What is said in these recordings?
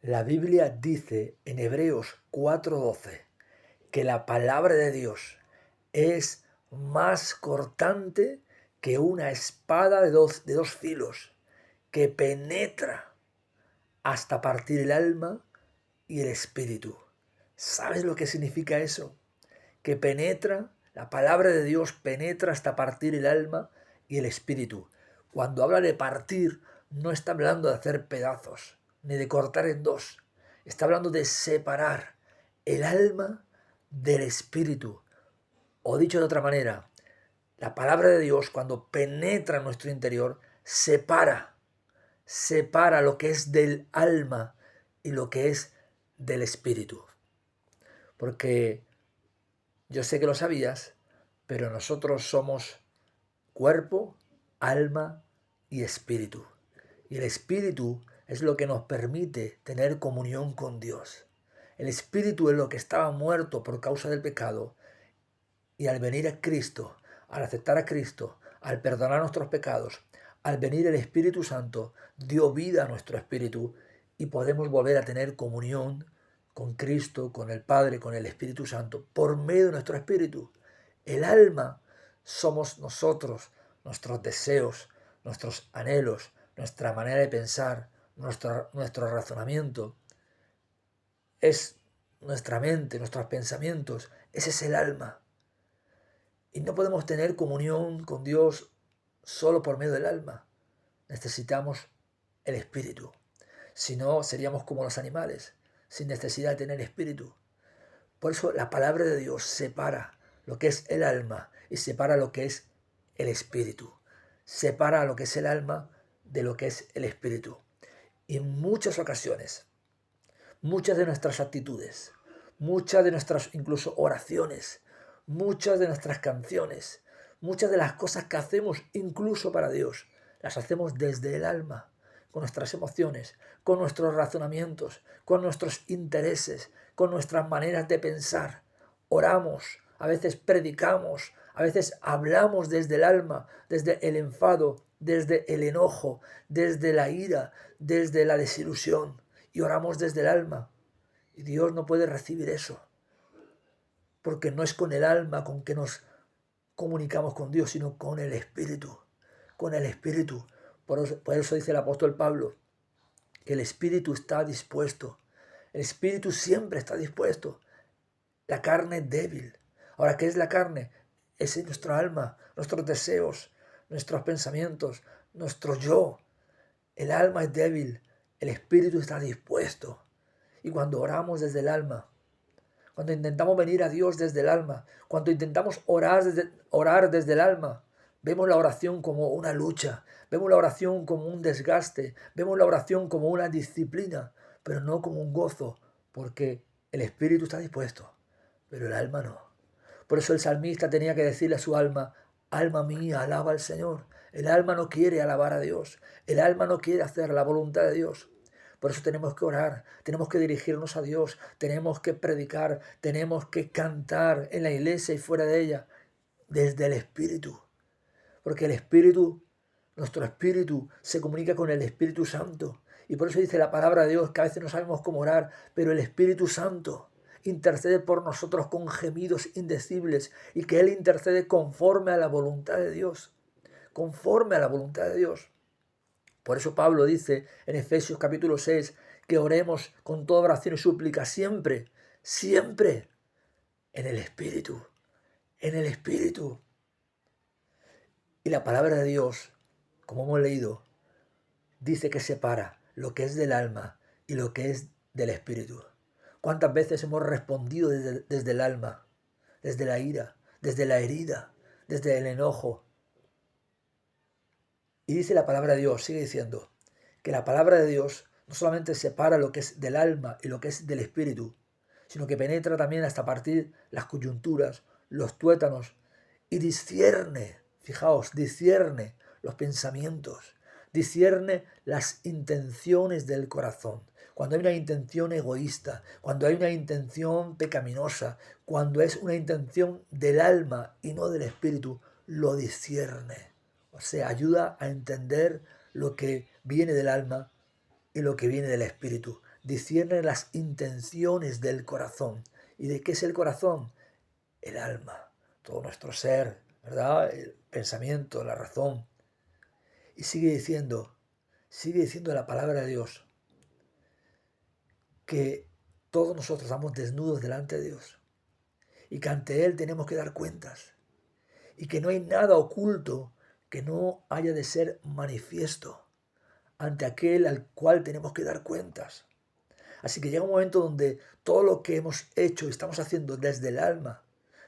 La Biblia dice en Hebreos 4:12 que la palabra de Dios es más cortante que una espada de dos filos, que penetra hasta partir el alma y el espíritu. ¿Sabes lo que significa eso? Que penetra, la palabra de Dios penetra hasta partir el alma y el espíritu. Cuando habla de partir, no está hablando de hacer pedazos, ni de cortar en dos. Está hablando de separar el alma del espíritu. O dicho de otra manera, la palabra de Dios cuando penetra en nuestro interior, separa lo que es del alma y lo que es del espíritu. Porque yo sé que lo sabías, pero nosotros somos cuerpo, alma y espíritu. Y el espíritu es lo que nos permite tener comunión con Dios. El espíritu es lo que estaba muerto por causa del pecado. Y al venir a Cristo, al aceptar a Cristo, al perdonar nuestros pecados, al venir el Espíritu Santo, dio vida a nuestro espíritu y podemos volver a tener comunión con Cristo, con el Padre, con el Espíritu Santo, por medio de nuestro espíritu. El alma somos nosotros, nuestros deseos, nuestros anhelos, nuestra manera de pensar, nuestro razonamiento. Es nuestra mente, nuestros pensamientos. Ese es el alma. Y no podemos tener comunión con Dios solo por medio del alma. Necesitamos el espíritu. Si no, seríamos como los animales, sin necesidad de tener espíritu. Por eso la palabra de Dios separa lo que es el alma y separa lo que es el espíritu. Separa lo que es el alma de lo que es el espíritu. Y en muchas ocasiones, muchas de nuestras actitudes, muchas de nuestras incluso oraciones, muchas de nuestras canciones, muchas de las cosas que hacemos incluso para Dios, las hacemos desde el alma, con nuestras emociones, con nuestros razonamientos, con nuestros intereses, con nuestras maneras de pensar. Oramos, a veces predicamos, a veces hablamos desde el alma, desde el enfado, desde el enojo, desde la ira, desde la desilusión. Y oramos desde el alma. Y Dios no puede recibir eso. Porque no es con el alma con que nos comunicamos con Dios, sino con el Espíritu. Con el Espíritu. Por eso dice el apóstol Pablo, que el Espíritu está dispuesto. El Espíritu siempre está dispuesto. La carne es débil. Ahora, ¿qué es la carne? Es nuestro alma, nuestros deseos, nuestros pensamientos, nuestro yo. El alma es débil. El Espíritu está dispuesto. Y cuando oramos desde el alma, cuando intentamos venir a Dios desde el alma, cuando intentamos orar desde el alma, vemos la oración como una lucha, vemos la oración como un desgaste, vemos la oración como una disciplina, pero no como un gozo, porque el espíritu está dispuesto, pero el alma no. Por eso el salmista tenía que decirle a su alma, alma mía, alaba al Señor. El alma no quiere alabar a Dios, el alma no quiere hacer la voluntad de Dios. Por eso tenemos que orar, tenemos que dirigirnos a Dios, tenemos que predicar, tenemos que cantar en la iglesia y fuera de ella, desde el Espíritu. Porque el Espíritu, nuestro Espíritu, se comunica con el Espíritu Santo. Y por eso dice la palabra de Dios que a veces no sabemos cómo orar, pero el Espíritu Santo intercede por nosotros con gemidos indecibles y que Él intercede conforme a la voluntad de Dios. Conforme a la voluntad de Dios. Por eso Pablo dice en Efesios capítulo 6 que oremos con toda oración y súplica siempre, siempre en el Espíritu, en el Espíritu. Y la palabra de Dios, como hemos leído, dice que separa lo que es del alma y lo que es del Espíritu. ¿Cuántas veces hemos respondido desde el alma, desde la ira, desde la herida, desde el enojo? Y dice la palabra de Dios, sigue diciendo, que la palabra de Dios no solamente separa lo que es del alma y lo que es del espíritu, sino que penetra también hasta partir las coyunturas, los tuétanos, y discierne, fijaos, discierne los pensamientos, discierne las intenciones del corazón. Cuando hay una intención egoísta, cuando hay una intención pecaminosa, cuando es una intención del alma y no del espíritu, lo discierne. O sea, ayuda a entender lo que viene del alma y lo que viene del espíritu. discierne las intenciones del corazón. ¿Y de qué es el corazón? El alma, todo nuestro ser, ¿verdad? El pensamiento, la razón. Y sigue diciendo la palabra de Dios, que todos nosotros estamos desnudos delante de Dios y que ante Él tenemos que dar cuentas y que no hay nada oculto que no haya de ser manifiesto ante aquel al cual tenemos que dar cuentas. Así que llega un momento donde todo lo que hemos hecho y estamos haciendo desde el alma,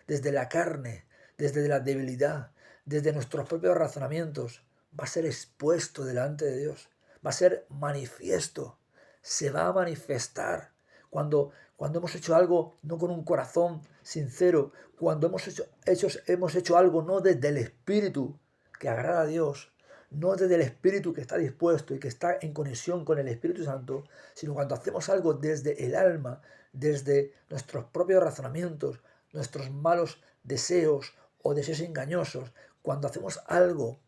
desde la carne, desde la debilidad, desde nuestros propios razonamientos, va a ser expuesto delante de Dios, va a ser manifiesto, se va a manifestar. Cuando hemos hecho algo no con un corazón sincero, cuando hemos hecho algo no desde el Espíritu que agrada a Dios, no desde el Espíritu que está dispuesto y que está en conexión con el Espíritu Santo, sino cuando hacemos algo desde el alma, desde nuestros propios razonamientos, nuestros malos deseos o deseos engañosos, cuando hacemos algo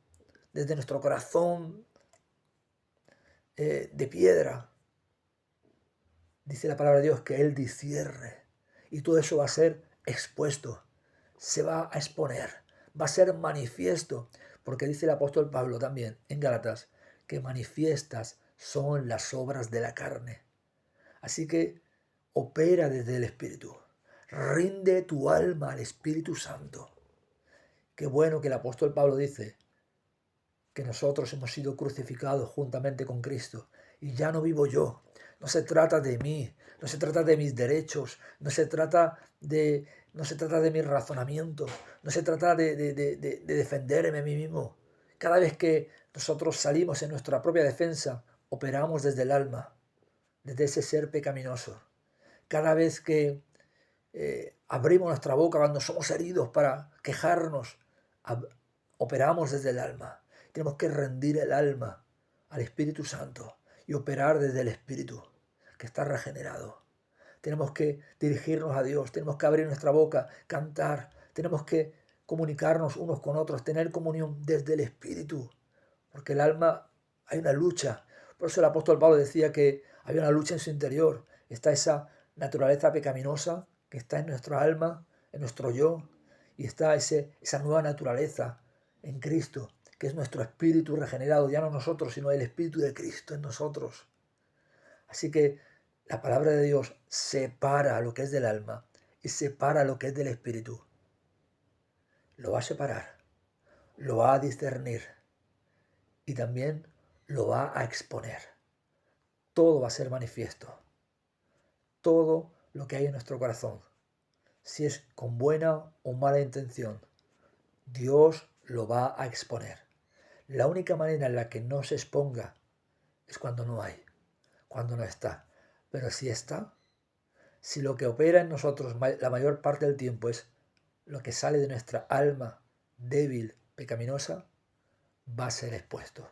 desde nuestro corazón de piedra, dice la palabra de Dios que Él discierne y todo eso va a ser expuesto, se va a exponer, va a ser manifiesto, porque dice el apóstol Pablo también en Gálatas que manifiestas son las obras de la carne. Así que opera desde el Espíritu, rinde tu alma al Espíritu Santo. Qué bueno que el apóstol Pablo dice que nosotros hemos sido crucificados juntamente con Cristo y ya no vivo yo. No se trata de mí, no se trata de mis derechos, no se trata de mis razonamientos, no se trata de defenderme a mí mismo. Cada vez que nosotros salimos en nuestra propia defensa, operamos desde el alma, desde ese ser pecaminoso. Cada vez que abrimos nuestra boca cuando somos heridos para quejarnos, operamos desde el alma. Tenemos que rendir el alma al Espíritu Santo y operar desde el Espíritu que está regenerado. Tenemos que dirigirnos a Dios, tenemos que abrir nuestra boca, cantar, tenemos que comunicarnos unos con otros, tener comunión desde el Espíritu, porque el alma hay una lucha. Por eso el apóstol Pablo decía que había una lucha en su interior. Está esa naturaleza pecaminosa que está en nuestra alma, en nuestro yo, y está esa nueva naturaleza en Cristo, que es nuestro espíritu regenerado, ya no nosotros, sino el Espíritu de Cristo en nosotros. Así que la palabra de Dios separa lo que es del alma y separa lo que es del espíritu. Lo va a separar, lo va a discernir y también lo va a exponer. Todo va a ser manifiesto. Todo lo que hay en nuestro corazón, si es con buena o mala intención, Dios lo va a exponer. La única manera en la que no se exponga es cuando no hay, cuando no está. Pero si está, si lo que opera en nosotros la mayor parte del tiempo es lo que sale de nuestra alma débil, pecaminosa, va a ser expuesto.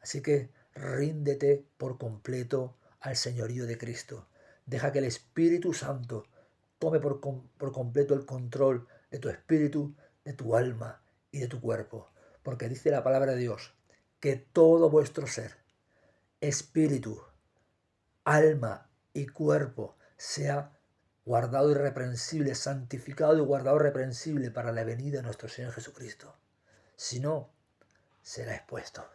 Así que ríndete por completo al señorío de Cristo. Deja que el Espíritu Santo tome por completo el control de tu espíritu, de tu alma y de tu cuerpo. Porque dice la palabra de Dios que todo vuestro ser, espíritu, alma y cuerpo sea guardado irreprensible, santificado y guardado irreprensible para la venida de nuestro Señor Jesucristo. Si no, será expuesto.